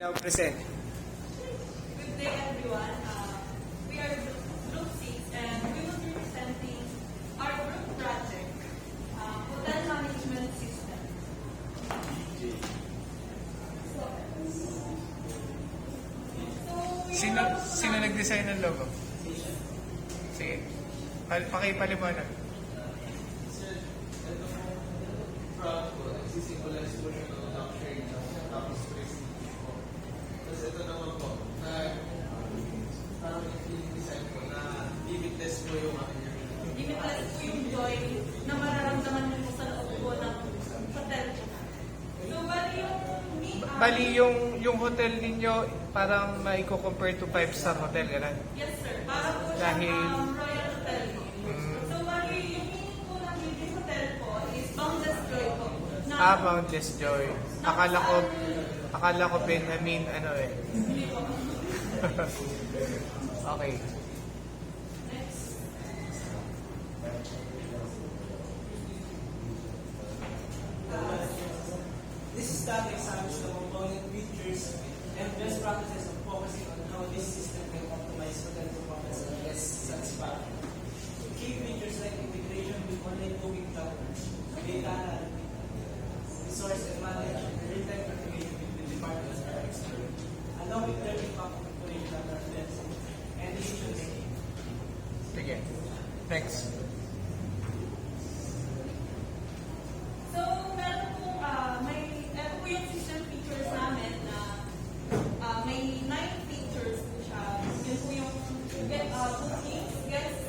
Now present. Good day, everyone. We are Group 6 and we will be presenting our group project, Hotel Management System. Sino nag-design ng logo? Sige. Pakipaliwanag. Proud po, nagsisimbolize po siya ng luxury tapos prestige po. Tapos ito naman po, parang yung design po na limitless po yung aking Limitless po yung joy na mararamdaman niyo po sa loob po ng hotel po. So, Bali yung hotel ninyo parang maiko-compare to 5-star hotel, gano'n? yes, sir. Para po siya Dahil- Royal Hotel po. So, bali yung meaning po ng Beauty Hotel po is Boundless Joy po. Na, Boundless Joy. Akala ko Benjamin, ano eh. Hindi po. Okay. Next. This study examines the component features and best practices of focusing on how this system can optimize hotel performance and guest satisfaction. Key features like integration with online booking platforms, data analytics, resource and management, and real-time coordination between departments are explored, along with learning configuration of our density and issues. Sige. Next. So, meron po, ito po yung system features namin na may 9 features po siya. Yun po yung bookings, guests,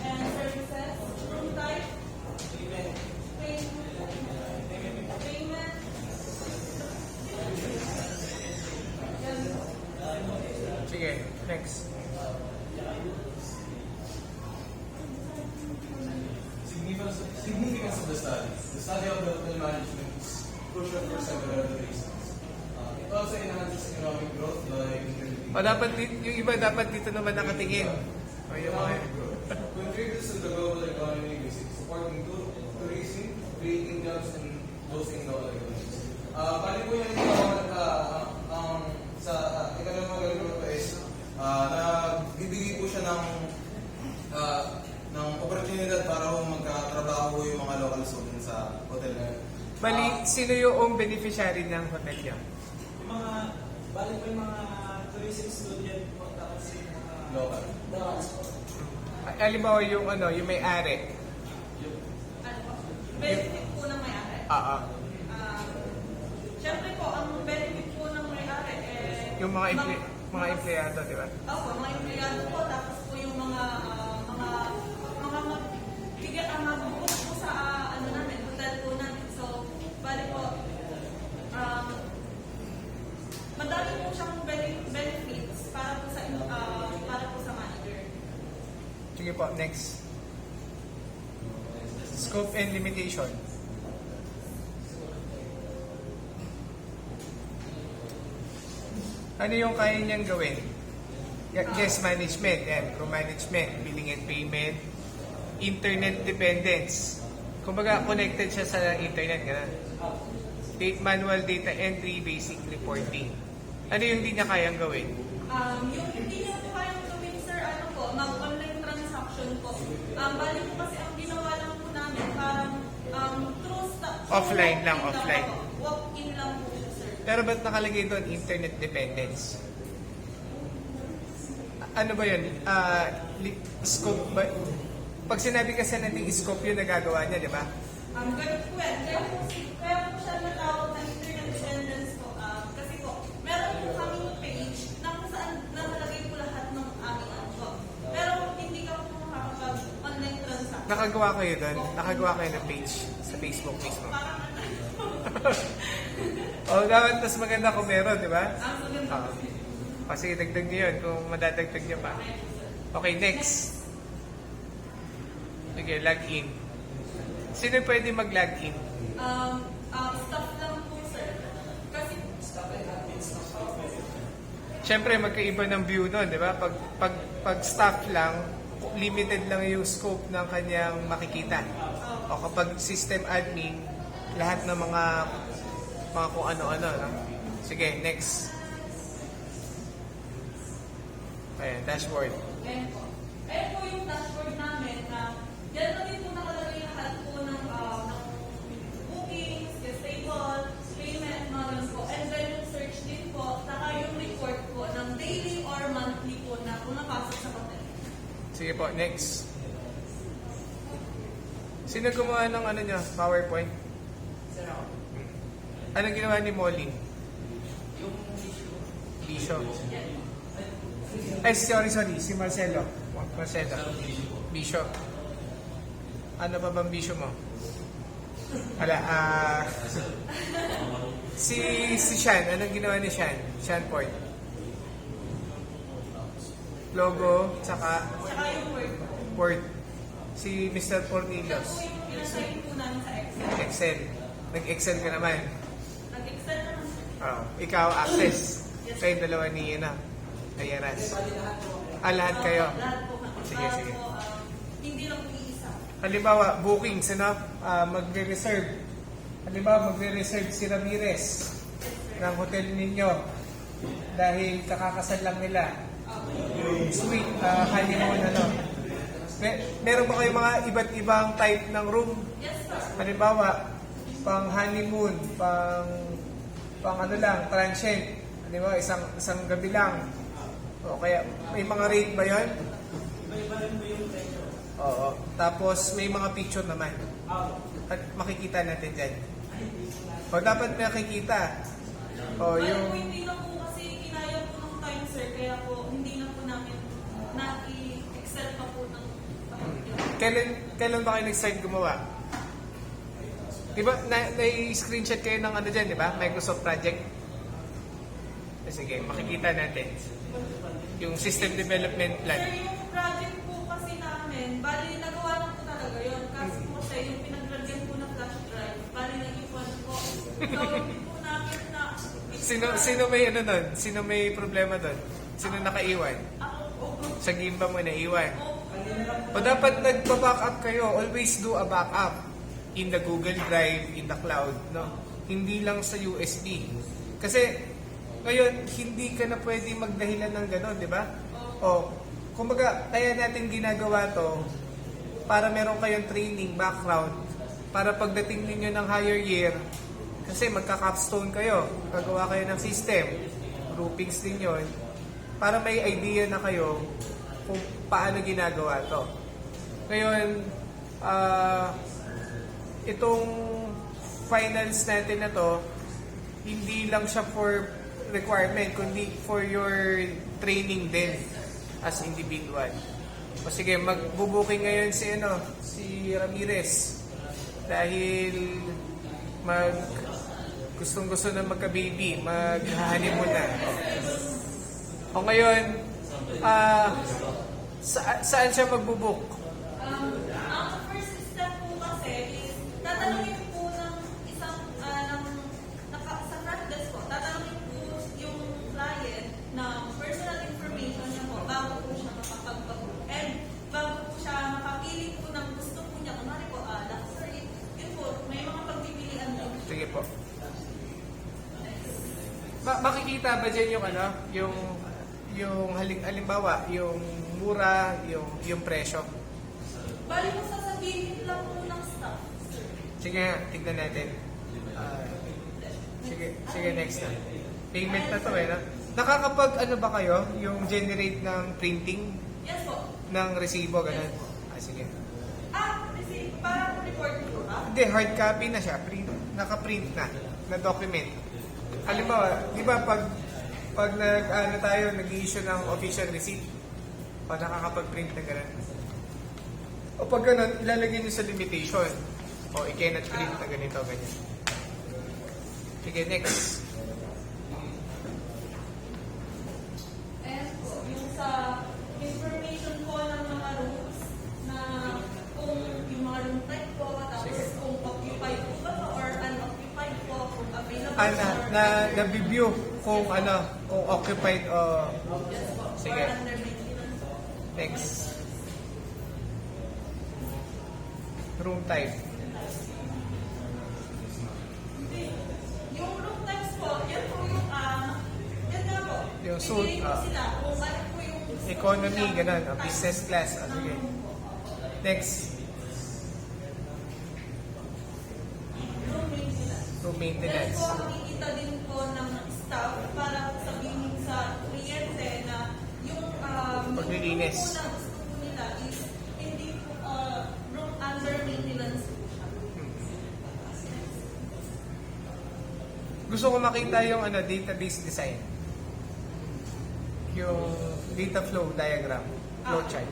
and services, room type, payment. Sige. Next. Significance of the study. The study of the hotel management is crucial for several reasons. It also enhances economic growth by contributing O dapat yung iba dapat dito naman nakatingin. O yung mga economic growth. Contributes to the global economy by supporting tourism, creating jobs, and boosting local economies. Bali po yung sa economic growth is nagbibigay po siya ng oportunidad para po magkatrabaho yung mga local students sa hotel na yun. Bali, sino yung beneficiary ng hotel niya? Yung mga, balik po yung mga tourism student po, tapos yung mga Local. locals po. Halimbawa yung yung may-ari. Ano po? Benefit po ng may-ari. Siyempre po, ang benefit po ng may-ari Yung mga empleyado, di ba? Opo, mga empleyado po, tapos po yung mga magbigay ang mabubuo po sa namin, hotel po namin. So, bali po, madami po siyang benefits para po sa manager. Sige po, next. Scope and limitation. Ano yung kaya niyang gawin? Guest management, crew management, billing and payment, internet dependence. Kumbaga, connected siya sa internet, gano'n. Manual data entry, basic reporting. Ano yung hindi niya kayang gawin? Yung hindi niya po kayang gawin, sir, mag-online transaction po. Bali po kasi ang ginawa lang po namin, parang Offline lang, offline. Walk-in lang po siya, sir. Pero ba't nakalagay doon internet dependence? Ano ba yun? Scope ba? Pag sinabi kasi natin scope yun, nagagawa niya, di ba? Ganun po yan. Kaya po siya natawag na internet dependence po. Kasi po, meron po kaming page na kung saan nakalagay po lahat ng aming ano. Pero hindi ka po makakapag-online transaction. Nakagawa kayo doon? Nakagawa kayo ng page sa Facebook mismo? Parang ano. Dapat mas maganda kung meron, di ba? Ang maganda po. Kasi dagdag niyo yun kung madadagdag niyo pa. Okay, next. Sige, login. Sino pwede mag-login? Staff lang po, sir. Kasi Siyempre, magkaiba ng view nun, di ba? Pag staff lang, limited lang yung scope ng kanyang makikita. O kapag system admin, lahat ng mga kung ano-ano. No? Sige, next. Ayan, dashboard. Ayan po. Ayan po yung dashboard namin na yan na din po nakalagay lahat po ng bookings, guest table, payment, mga ganun po. And then yung search din po, saka yung report po ng daily or monthly po na pumapasok sa hotel. Sige po, next. Sino gumawa ng ano nyo, PowerPoint? Sir, ako. Anong ginawa ni Molly? Yung issue. Bisyo. Ay, sorry, si Marcelo. Marcelo. Bisyo. Ano pa bang bisyo mo? Wala, si Sean, anong ginawa ni Sean? Sean Point. Logo, tsaka Saka yung word po. Word. Si Mr. Yan Portillos. po yung pinassign po namin sa Excel. Excel. Nag-Excel ka naman. Nag-Excel naman sir. Oh, ikaw, access. Yes. Kayo dalawa ni Ayaras. Bali lahat po. Lahat kayo. Lahat po kami. Sige, Para sige. po, hindi lang po iisa. Halimbawa, bookings, ano? Magre-reserve. Halimbawa, magre-reserve si Ramirez ng hotel ninyo dahil kakakasal lang nila. Yung suite, honeymoon, ano. Meron ba kayong mga iba't ibang type ng room? Yes sir. Halimbawa, pang honeymoon, pang ano lang, transient. Halimbawa, isang gabi lang. O kaya, may mga rate ba yun? Iba-iba rin po yung presyo. Oo. Tapos, may mga picture naman. Ah, At makikita natin dyan. O dapat makikita. O Kaya yung... po hindi na po kasi kinaya po ng time sir, kaya po hindi na po namin na-i-excel pa po ng Kailan ba kayo nag-start gumawa? Diba, na-screenshot kayo ng ano dyan, di ba? Microsoft Project. Sige, makikita natin. Yung System Development Plan. Sir, yung project po kasi namin, bali nagawa na po talaga yun. Kasi po siya, yung pinaglagyan po ng flash drive, bali nag-ipon po. So, hindi po namin na... Sino may ano nun? Sino may problema doon? Sino nakaiwan? Ako po. Sa Gimba mo naiwan. kanina lang po. O dapat nagpa-backup kayo. Always do a backup in the Google Drive, in the cloud, no? Hindi lang sa USB. Kasi ngayon, hindi ka na pwede magdahilan ng gano'n, di ba? O, kumbaga, kaya natin ginagawa to para meron kayong training, background, para pagdating ninyo ng higher year, kasi magka-capstone kayo, gagawa kayo ng system, groupings din yun, para may idea na kayo kung paano ginagawa to. Ngayon, itong finals natin na to, hindi lang siya for requirement, kundi for your training din as individual. O sige, magbubuking ngayon si Ramirez dahil gustong-gusto na magka-baby, mag-honeymoon na. O ngayon, saan siya magbubuk? Ang first step po kasi is tatanungin po ng isang sa front desk po, tatanungin po yung client na personal information niya po bago po siya makapag-book. And bago po siya makapili po ng gusto po niya. Kunwari po, luxury, yun po, may mga pagpipilian din. Sige po. Makikita ba dyan yung halimbawa, yung mura, yung presyo? Bali mo sasabihin lang po ng staff, sir. Sige nga, tignan natin. Sige, next na. Payment na to no? Nakakapag ano ba kayo? Yung generate ng printing Yes po. ng resibo, ganun? Sige. Receive, parang report po ba? Hindi, hard copy na siya. Naka-print na document. Halimbawa, di ba pag nag-i-issue ng official receipt, o nakakapag-print na gano'n. O pag gano'n, ilalagay nyo sa limitation. O i-cannot print na ganito, ganyan. Sige, next. Ayan po, yung sa information po ng mga rooms na kung yung mga room type po, tapos Sige. kung occupied po ba to or unoccupied po, kung available Na-review kung occupied o... yes po, Sige. or under maintenance po. Next. Room type. Yung room types po, yan po yung, yan nga po, Yung suite, pipiliin po sila kung ano po yung gusto Economy, ganun. O, business class. O, sige. Next. Room Then maintenance. po, makikita din po ng staff para sabihin sa kliyente na yung Paglilinis. yung room po na gusto po nila is hindi po room under maintenance po siya. Gusto ko makita yung database design. Yung data flow diagram. Flow chart.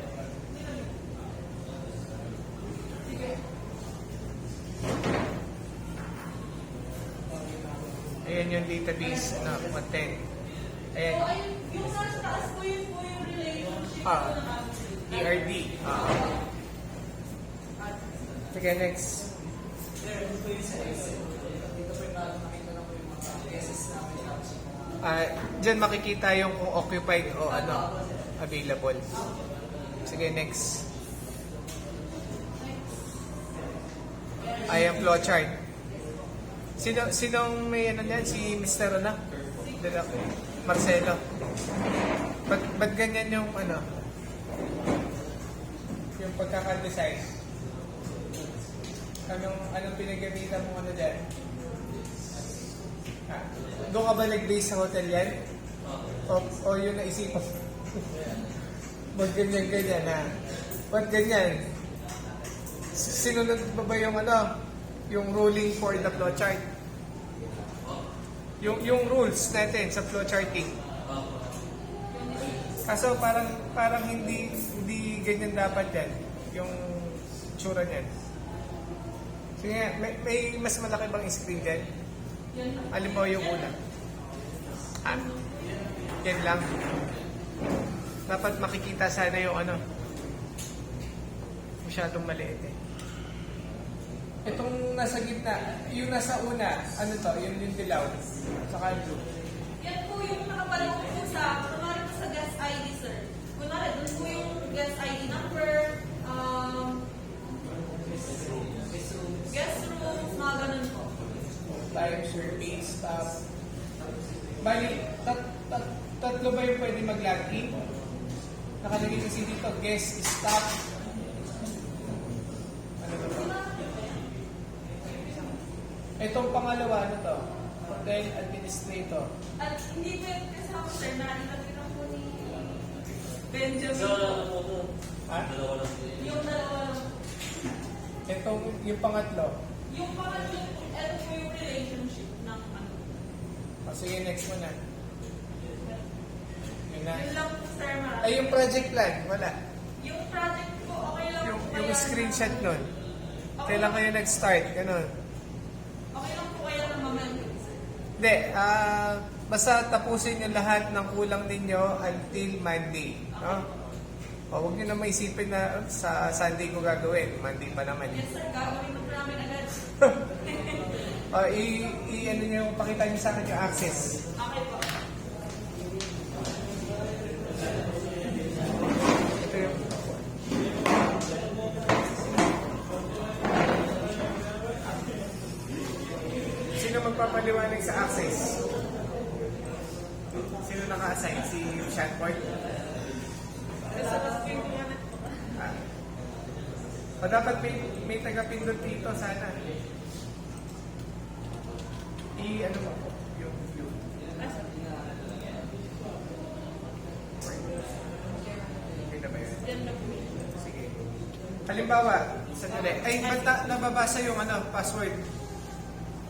Ayan yung database na content. Ayan. So, ayun, yung nasa taas po yun po yung relationship Ah. po ng aming ERD. Sige, next. Sir, ito po yung sa Excel. Dito po yung nakita na po yung mga cases namin tapos yung mga Diyan makikita yung kung occupied o available. Sige, next. Ayan, flow chart. Sinong may niyan? Si Mr. Marcelo. Ba't ganyan yung yung pagkakadesign? Anong pinagamitan mo dyan? Doon ka ba nag-base sa hotel yan? O yun naisipan? Ba't ganyan ha? Ba't ganyan? Sinunod ba yung yung ruling for the flow chart? Yung rules natin sa flow charting. Kaso parang hindi ganyan dapat yan. Yung tsura niyan. Sige nga, may mas malaki bang screen dyan? Alin mo yung una? Yan lang. Dapat makikita sana yung masyadong maliit eh. Itong nasa gitna, yung nasa una, yun yung dilaw. Saka blue. Yan po yung nakapalong po kunwari po sa guest ID, sir. Kunwari, doon po yung guest ID number, guest rooms, mga ganun po. Time, survey, staff. Bali, tatlo ba yung pwede mag-login? Nakalagay kasi dito, guest, staff. Ano ba ito? Itong pangalawa, hotel administrator. At hindi po yung kasama, sir, nakita po ni Benjamin. Ha? Yung dalawa lang. Yung pangatlo. Yung pangatlo, ito po yung relationship ng Sige, next mo na. Yun na. Yun lang po, sir, Ay, yung project plan, wala. Yung project po, okay lang Yung po kaya screenshot nun. Okay Kailan kayo nag-start? Ganun. Okay lang po kaya ng mamaya, sir. Hindi, basta tapusin nyo lahat ng kulang ninyo until Monday. No? O, huwag nyo na maisipin na sa Sunday ko gagawin. Monday pa naman. Yes, sir, gagawin po namin agad. Ano nyo, pakita nyo sa akin yung access. Okay po. Ito yung... Sino magpapaliwanag sa access? Sino naka-assign? Si Shanport? Basta mas yung gamit po. O dapat may taga-pindot dito sana. Ano mo po? Yung view. Okay na ba yun? Yan na po. Sige. Halimbawa, sandali. Ay, ba't nababasa yung password?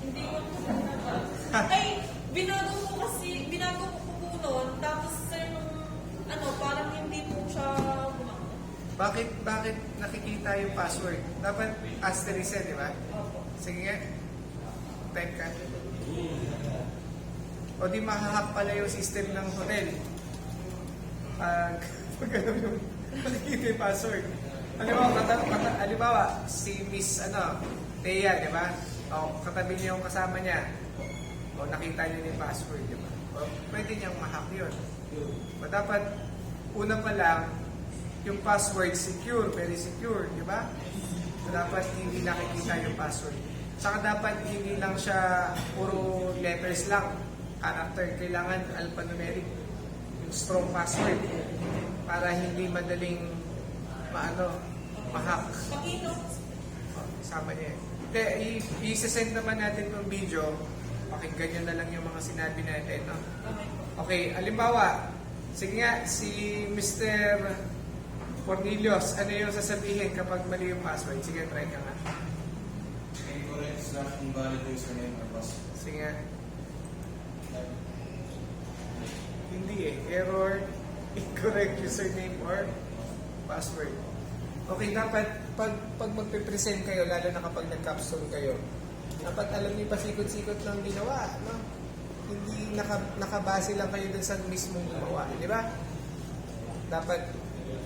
Hindi ko po nabasa. Ay, binago ko po noon. Tapos, sir, parang hindi po siya gumamit. Bakit nakikita yung password? Dapat asterisk di ba? Opo. Sige nga. Type ka. O di mahahack pala yung system ng hotel. Pag alam yung nakikita yung password. Halimbawa, si Miss Thea, di ba? O katabi niya yung kasama niya. O nakita niyo yung password, di ba? O pwede niyang mahack yun. O dapat, una pa lang, yung password secure, very secure, di ba? So, dapat hindi nakikita yung password. Saka dapat hindi lang siya puro letters lang, character. Kailangan alphanumeric, yung strong password. para hindi madaling ma-hack. Pakino. Sama niya. Hindi, i-send naman natin yung video. Pakinggan nyo na lang yung mga sinabi natin. No? Okay po. Okay, alimbawa, sige nga, si Mr. Cornelius, ano yung sasabihin kapag mali yung password? Sige, try ka nga. Incorrect / invalid username or password. Sige nga. Hindi eh. Error, incorrect username or password. Okay, dapat pag magpe-present kayo, lalo na kapag nag-capstone kayo, dapat alam niyo pasikot-sikot lang ginawa, no? Hindi nakabase lang kayo dun sa mismong gumawa, di ba? Dapat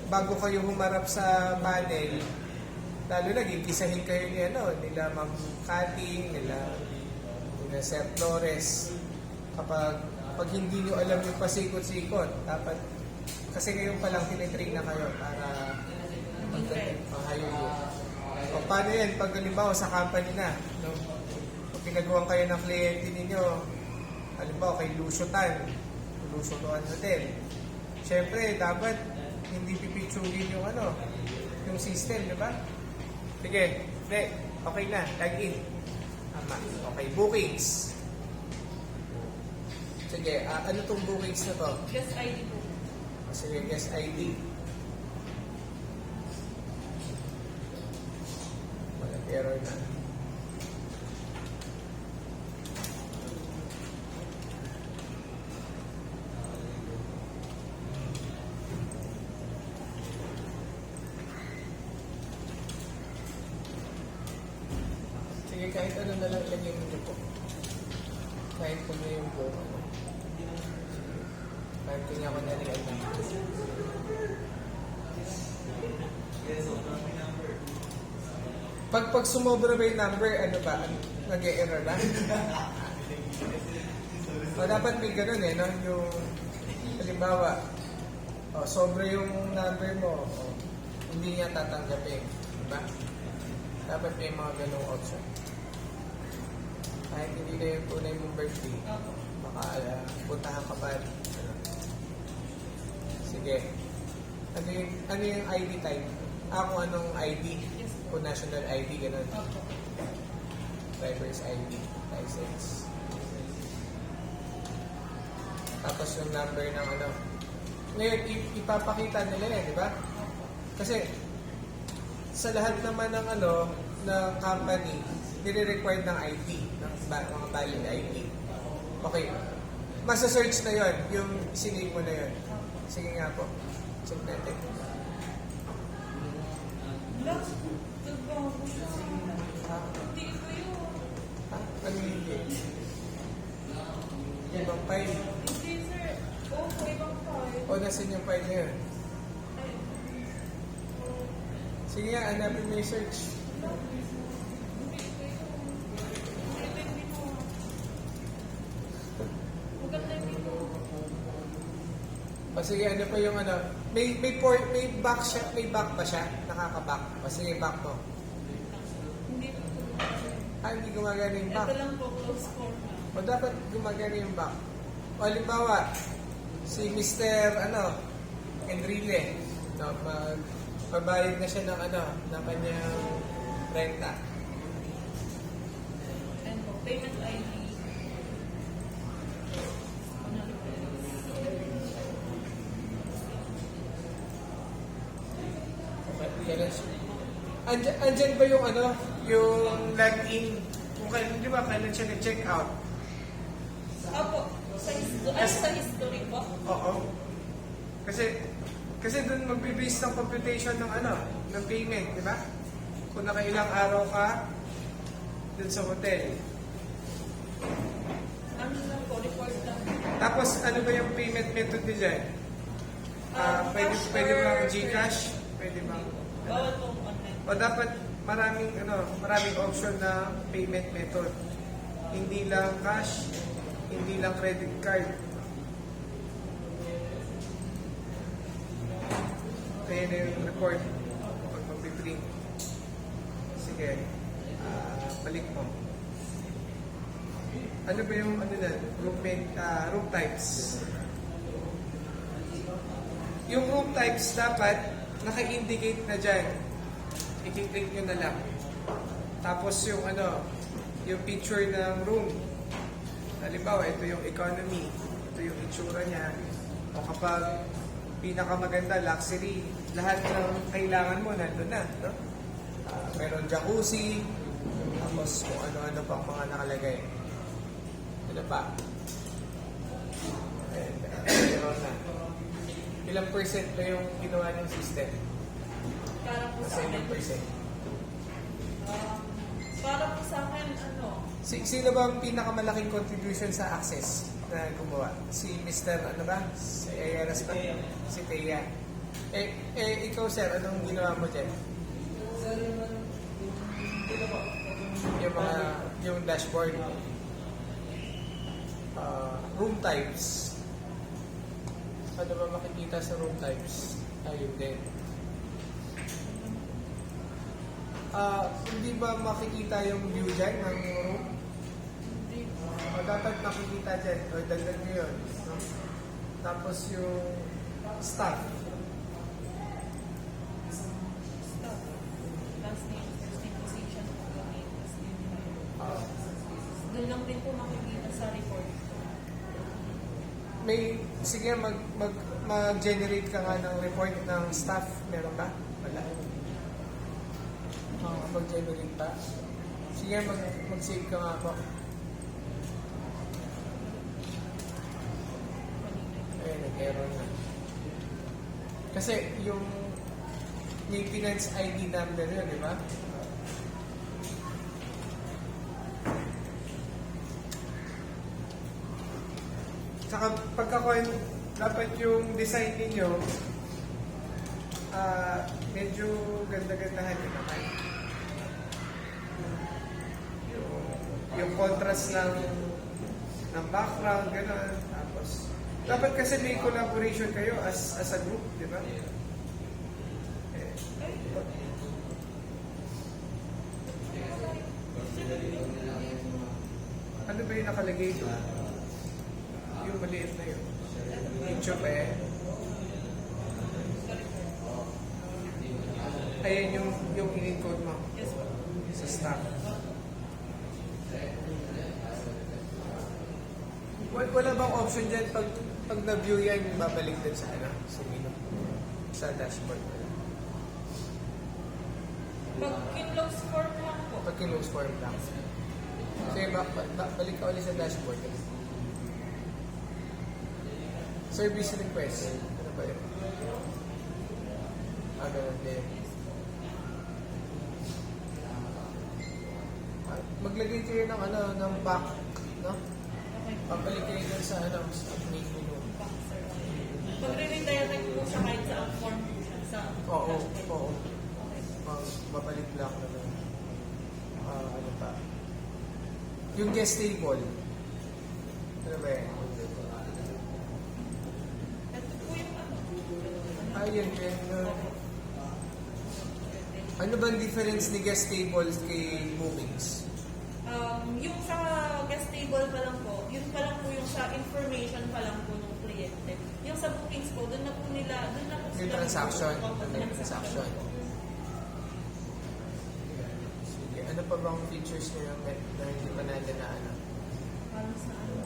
bago kayo humarap sa panel, lalo na gigisahin kayo nila Ma'am Cathy, nila Sir Flores. Pag hindi nyo alam yung pasikot-sikot, dapat kasi ngayon pa lang tinitrain na kayo para panghayo yun. O paano yan? Pag halimbawa sa company na, no? Pag pinagawan kayo ng kliyente ninyo, halimbawa kay Lusutan Hotel, syempre dapat hindi pipitsugin yung yung system, di ba? Sige, okay na, log in. Tama. Okay, bookings. Sige, ano tong bookings na to? Guest ID po. Sige, guest ID. Walang error na. Sige, kahit ano na lang ilagay mo niyo po. Kahit po na yung buong kahit po niya ko na rin Pag sumobra ba yung number, ano ba? Nag-e-error na? O dapat may ganun no? Yung, halimbawa, sobra yung number mo, hindi niya tatanggapin. Diba? Dapat may mga ganung option. Kahit hindi na yung tunay mong birthday, baka puntahan ka pa. Sige. Ano yung ID type? Kung anong ID? Kung national ID, gano'n. Opo. Driver's ID, license. Tapos yung number ng Ngayon, ipapakita nila di ba? Kasi, sa lahat naman ng ng company, nire-required ng ID, ng mga valid ID. Okay. Masa-search na yon yung sinave mo na yon. Sige nga po. Check natin. Last, nagbago siya. Hindi ko yun. Ano hindi? Ibang file. Hindi, sir. Opo, ibang file. O, nasan yung file na yun? Ay, Sige nga, hanapin mo yung search. hindi ko yun. Ito hindi ko. Maganda hindi ko. O sige, ano pa yung may back siya, may back ba siya? Nakaka-back. O sige, back mo. Hindi ko. Hindi gumagana yung back. Ito lang po, close for na. O dapat gumagana yung back. O halimbawa, si Mr. Enrile, magbabayad na siya ng ng kanyang renta. And po, payment ID. Kailan siya? Andyan ba yung yung login? Kung kailan, di ba, kailan siya nag-check out? Opo, sa history po. Oo. Kasi doon magbe-base ng computation ng ng payment, di ba? Kung nakailang araw ka doon sa hotel. Ano lang po, report lang. Tapos ano ba yung payment method nila? Pwede ba GCash? Pwede ba? Bawal po online. O dapat maraming option na payment method. Hindi lang cash, hindi lang credit card. Kaya na yung report pag mag-print. Sige, balik mo. Ano ba yung room types? Yung room types dapat naka-indicate na dyan. I-click nyo na lang. Tapos yung ano, yung picture ng room. Halimbawa, ito yung economy. Ito yung itsura niya. O kapag pinakamaganda, luxury, lahat ng kailangan mo nandun na. No? Meron jacuzzi, tapos kung ano-ano pang mga nakalagay. Ano pa? Meron na. Ilang percent na yung ginawa ng system? Para po Nasa sa akin. ilang percent? Para po sa akin, ano, Sino ba ang pinakamalaking contribution sa access na gumawa? Si Mr. ano ba? Si Ayaras ba? Si Thea. Ikaw sir, anong ginawa mo dyan? Sir, Yung dashboard. Room types. Ano ba makikita sa room types? Ayun din. Hindi ba makikita yung view dyan ng room? hindi O dapat makikita dyan. O dagdag nyo yun. No? Tapos yung staff. stuff. Last name, first name, position, name, last name. Doon lang din po makikita sa report. Sige, mag-generate ka nga ng report ng staff. Meron ba? Wala. Mag-generate pa. Sige, mag-save ka nga po. Ayun, nag-error na. Kasi yung maintenance ID number yun, di ba? Saka pagkakuan, dapat yung design ninyo, medyo ganda-gandahan yun naman. Yung contrast ng background, gano'n. Tapos, dapat kasi may collaboration kayo as a group, di ba? Ano ba yung nakalagay doon? Yung maliit na yun. YouTube eh. Ayan yung in-encode mo Yes po. sa stack. Wala bang option dyan pag na-view yan, babalik din sa sa menu, sa dashboard. Pag in-close form lang po. Pag close form lang. Sige, balik ka ulit sa dashboard. Service request. Ano ba yun? Ganun din. Maglagay kayo ng ng back, no? Pabalik kayo dun sa sa main menu. Pag re-redirect po siya kahit sa form po siya. Sa Oo. Babalik lang na lang. Ano pa? Yung guest table. Ano ba yan? Ito po yung ano. Ayun. Ano ba ang difference ni guest tables kay bookings? Yung sa guest table pa lang po, yun pa lang po yung sa information pa lang po ng kliyente. Yung sa bookings po, doon na po Yung sila- transaction. Opo, Yung transaction. Sige. Ano pa bang features nyo na hindi pa natin na Parang sa ano.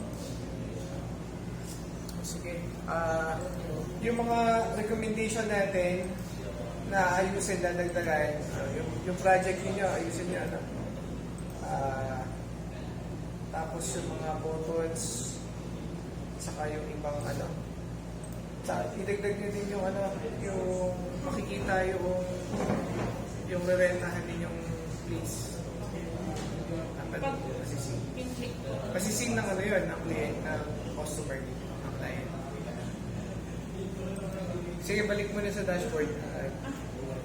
Sige. Yung mga recommendation natin na ayusin, dadagdagan, yung project niyo ayusin niyo tapos yung mga buttons, saka yung ibang idagdag nyo din yung yung makikita yung rerentahan ninyong place. Dapat Pag masising. pin-click po. Masising ng yun, ng client, ng customer, ng client. Sige, balik mo na sa dashboard.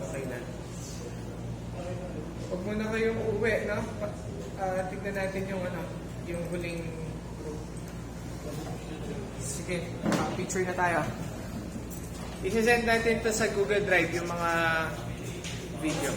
Okay na. Huwag mo na kayong uwi, no? Tignan natin yung huling group. Sige, picture na tayo. I-send natin to sa Google Drive yung mga video.